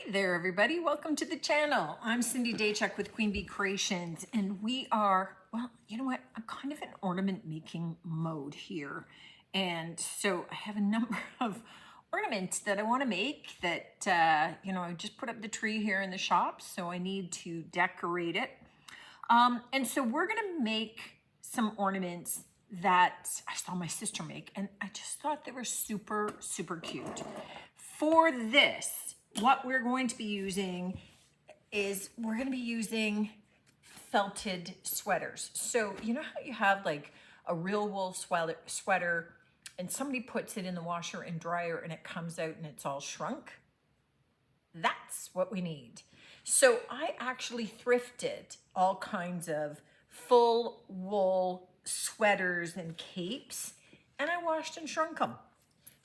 Hey there, everybody. Welcome to the channel. I'm Cindy Daychuk with Queen Bee Creations, and we are, well, you know what? I'm kind of in ornament making mode here. And so I have a number of ornaments that I want to make that, I just put up the tree here in the shop, so I need to decorate it. And so we're going to make some ornaments that I saw my sister make, and I just thought they were super, super cute. For this, what we're going to be using is we're going to be using felted sweaters. So you know how you have like a real wool sweater and somebody puts it in the washer and dryer and it comes out and it's all shrunk? That's what we need. So I actually thrifted all kinds of full wool sweaters and capes, and I washed and shrunk them.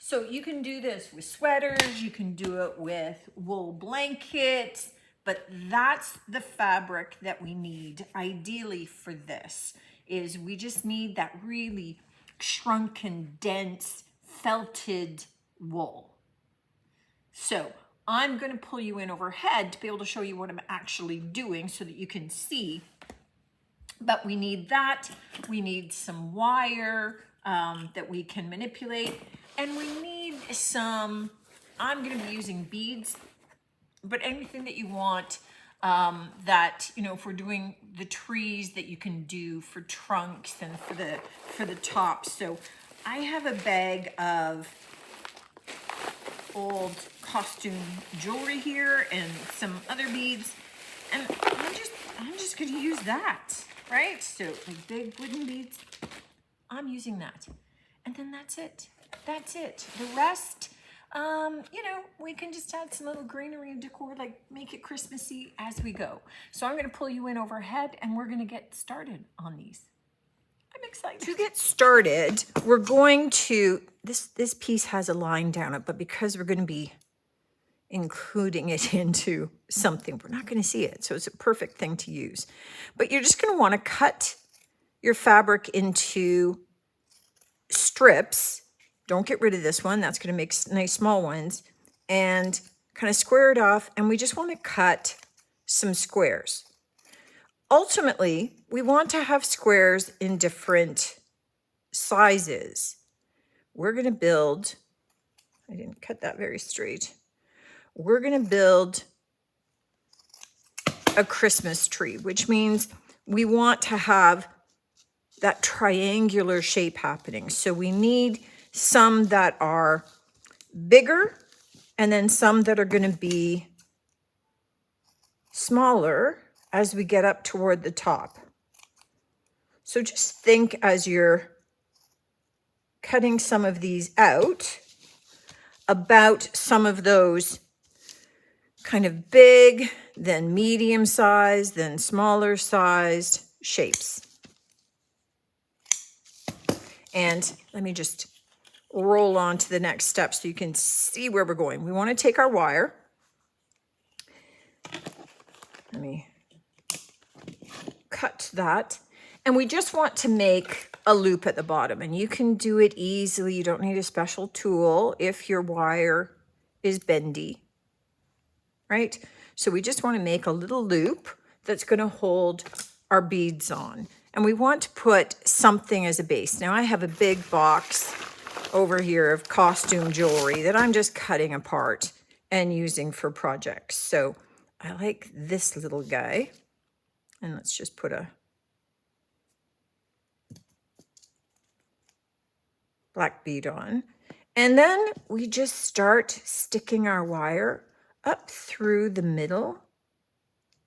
So you can do this with sweaters, you can do it with wool blankets, but that's the fabric that we need ideally for this. Is we just need that really shrunken, dense, felted wool. So I'm going to pull you in overhead to be able to show you what I'm actually doing so that you can see. But we need that. We need some wire that we can manipulate. And we need some, I'm going to be using beads, but anything that you want that, you know, if we're doing the trees that you can do for trunks and for the tops. So I have a bag of old costume jewelry here and some other beads, and I'm just going to use that, right? So like big wooden beads, I'm using that, and then that's it. That's it. The rest, we can just add some little greenery and decor, like make it Christmassy as we go. So I'm going to pull you in overhead and we're going to get started on these. I'm excited. To get started, we're going to, this piece has a line down it, but because we're going to be including it into something, we're not going to see it. So it's a perfect thing to use. But you're just going to want to cut your fabric into strips. Don't get rid of this one. That's going to make nice small ones. And kind of square it off. And we just want to cut some squares. Ultimately, we want to have squares in different sizes. We're going to build, I didn't cut that very straight. We're going to build a Christmas tree, which means we want to have that triangular shape happening. So we need some that are bigger and then some that are going to be smaller as we get up toward the top. So just think as you're cutting some of these out about some of those kind of big, then medium sized, then smaller sized shapes. And let me just roll on to the next step so you can see where we're going. We want to take our wire. Let me cut that. And we just want to make a loop at the bottom. And you can do it easily. You don't need a special tool if your wire is bendy, right? So we just want to make a little loop that's going to hold our beads on. And we want to put something as a base. Now I have a big box over here of costume jewelry that I'm just cutting apart and using for projects. So I like this little guy. And let's just put a black bead on. And then we just start sticking our wire up through the middle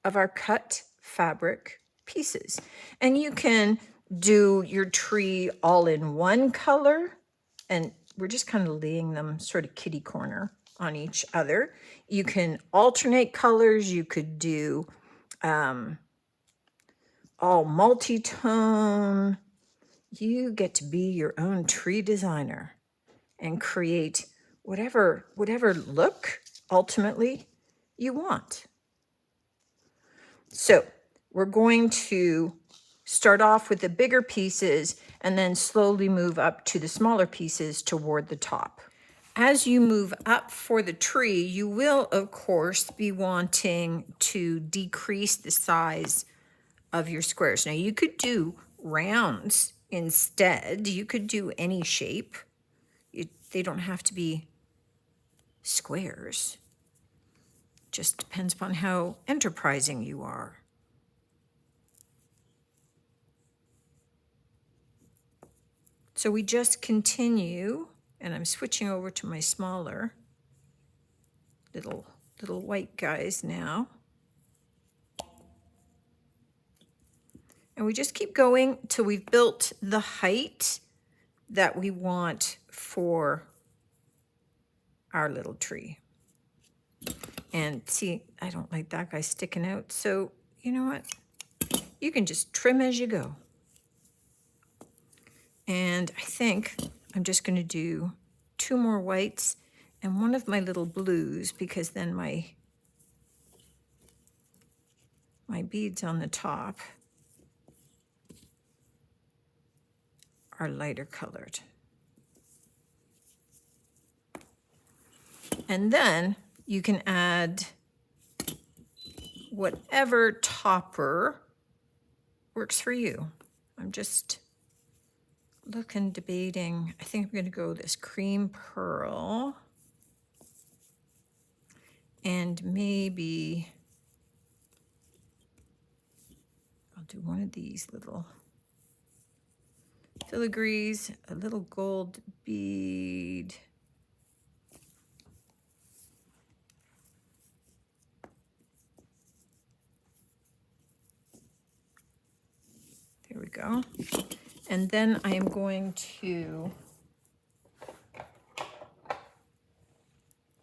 of our cut fabric pieces. And you can do your tree all in one color, and we're just kind of laying them sort of kitty corner on each other. You can alternate colors. You could do all multi-tone. You get to be your own tree designer and create whatever look ultimately you want. So we're going to start off with the bigger pieces and then slowly move up to the smaller pieces toward the top. as you move up for the tree, you will, of course, be wanting to decrease the size of your squares. Now, you could do rounds instead. You could do any shape. They don't have to be squares. Just depends upon how enterprising you are. So we just continue, and I'm switching over to my smaller little white guys now. And we just keep going till we've built the height that we want for our little tree. And see, I don't like that guy sticking out. So you know what? You can just trim as you go. And I think I'm just going to do 2 more whites and one of my little blues, because then my beads on the top are lighter colored. And then you can add whatever topper works for you. I'm just looking, debating. I think I'm going to go this cream pearl. And maybe I'll do one of these little filigrees, a little gold bead. There we go. And then I am going to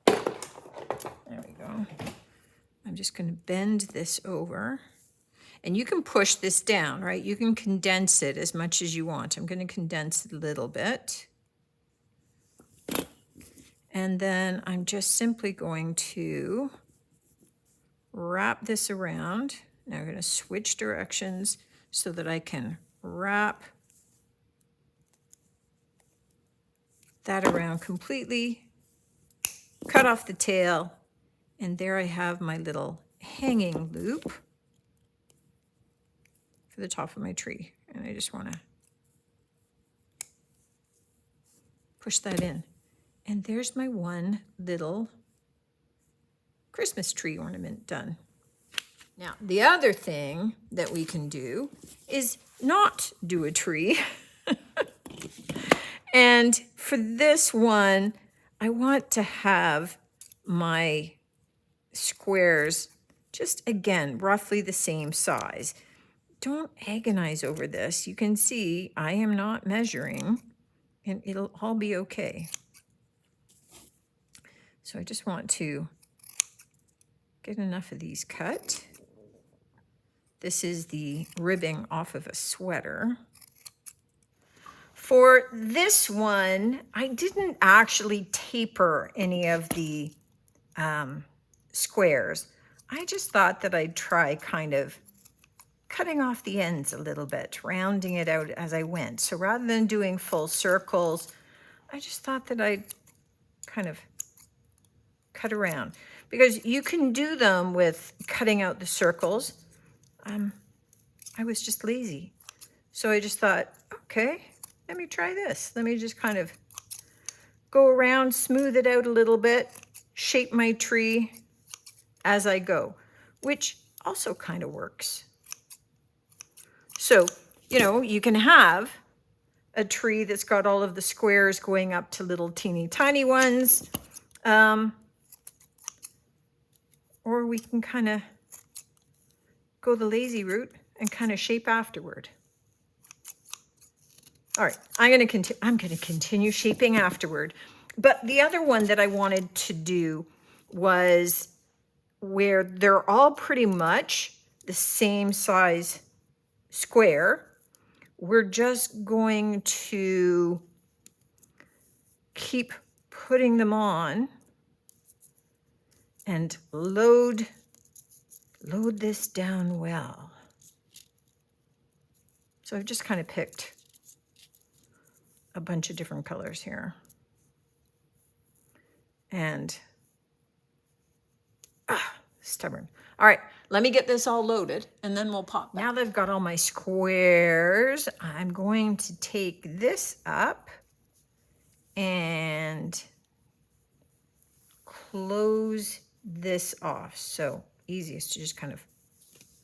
there we go. I'm just going to bend this over. And you can push this down, right? You can condense it as much as you want. I'm going to condense it a little bit. And then I'm just simply going to wrap this around. Now I'm going to switch directions so that I can wrap that around completely, cut off the tail, and there I have my little hanging loop for the top of my tree. And I just want to push that in. And there's my one little Christmas tree ornament done. Now, the other thing that we can do is not do a tree. And for this one, I want to have my squares just, again, roughly the same size. Don't agonize over this. You can see I am not measuring, and it'll all be okay. So I just want to get enough of these cut. This is the ribbing off of a sweater. For this one, I didn't actually taper any of the squares. I just thought that I'd try kind of cutting off the ends a little bit, rounding it out as I went. So rather than doing full circles, I just thought that I'd kind of cut around, because you can do them with cutting out the circles. I was just lazy. So I just thought, okay, let me try this. Let me just kind of go around, smooth it out a little bit, shape my tree as I go, which also kind of works. So, you know, you can have a tree that's got all of the squares going up to little teeny tiny ones. Or we can kind of go the lazy route and kind of shape afterward. All right, I'm going to continue shaping afterward. But the other one that I wanted to do was where they're all pretty much the same size square. We're just going to keep putting them on and load this down well. So I've just kind of picked a bunch of different colors here. and stubborn. All right, let me get this all loaded and then we'll pop back. Now that I've got all my squares, I'm going to take this up and close this off. So easiest to just kind of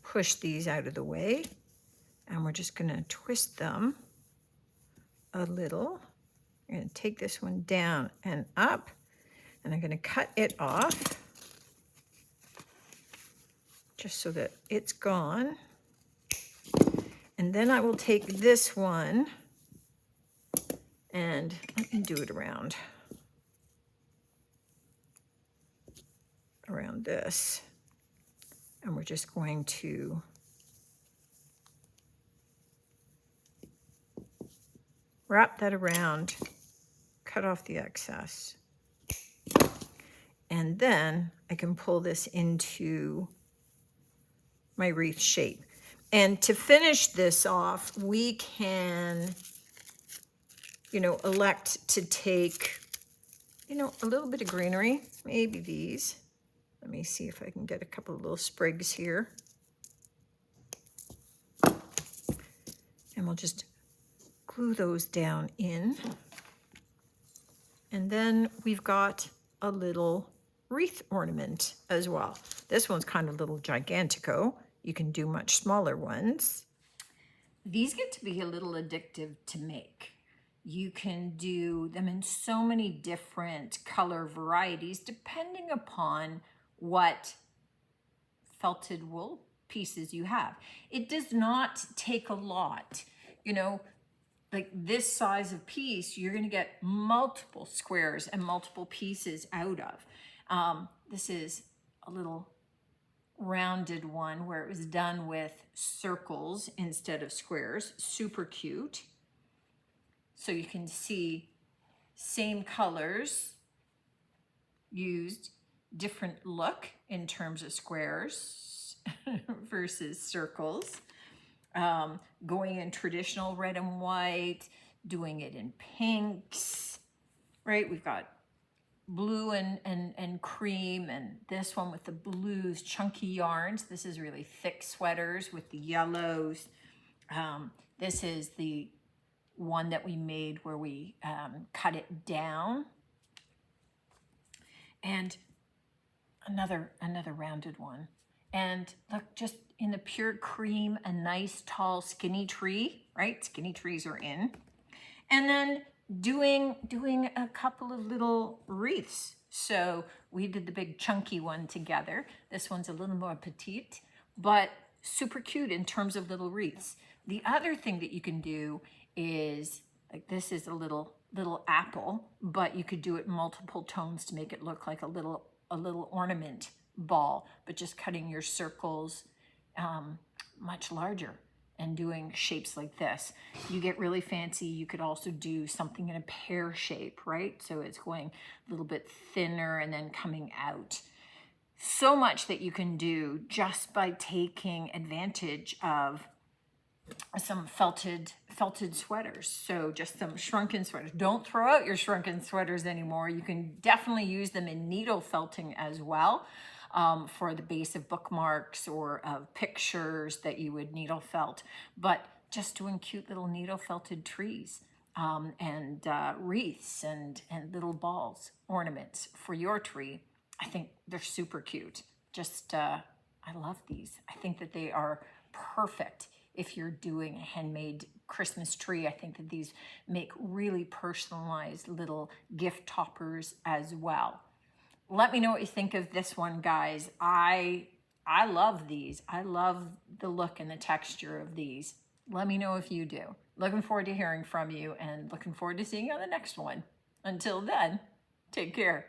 push these out of the way. And we're just gonna twist them a little. I'm gonna take this one down and up, and I'm gonna cut it off just so that it's gone. And then I will take this one and let me do it around this. And we're just going to wrap that around, cut off the excess. And then I can pull this into my wreath shape. And to finish this off, we can, elect to take, a little bit of greenery, maybe these. Let me see if I can get a couple of little sprigs here. And we'll just glue those down in. And then we've got a little wreath ornament as well. This one's kind of a little gigantico. You can do much smaller ones. These get to be a little addictive to make. You can do them in so many different color varieties depending upon what felted wool pieces you have. It does not take a lot. Like this size of piece, you're gonna get multiple squares and multiple pieces out of. This is a little rounded one where it was done with circles instead of squares. Super cute. So you can see same colors used, different look in terms of squares versus circles. Going in traditional red and white, doing it in pinks, right? We've got blue and cream, and this one with the blues, chunky yarns. This is really thick sweaters with the yellows. This is the one that we made where we cut it down. And another rounded one. And look, just in the pure cream, a nice tall skinny tree, right? Skinny trees are in. And then doing a couple of little wreaths. So we did the big chunky one together. This one's a little more petite, but super cute in terms of little wreaths. The other thing that you can do is, like this is a little apple, but you could do it multiple tones to make it look like a little ornament ball, but just cutting your circles much larger and doing shapes like this. You get really fancy. You could also do something in a pear shape, right? So it's going a little bit thinner and then coming out. So much that you can do just by taking advantage of some felted sweaters. So just some shrunken sweaters. Don't throw out your shrunken sweaters anymore. You can definitely use them in needle felting as well, for the base of bookmarks or of pictures that you would needle felt. But just doing cute little needle felted trees and wreaths and little balls, ornaments for your tree. I think they're super cute. Just, I love these. I think that they are perfect if you're doing a handmade Christmas tree. I think that these make really personalized little gift toppers as well. Let me know what you think of this one, guys. I love these. I love the look and the texture of these. Let me know if you do. Looking forward to hearing from you and looking forward to seeing you on the next one. Until then, take care.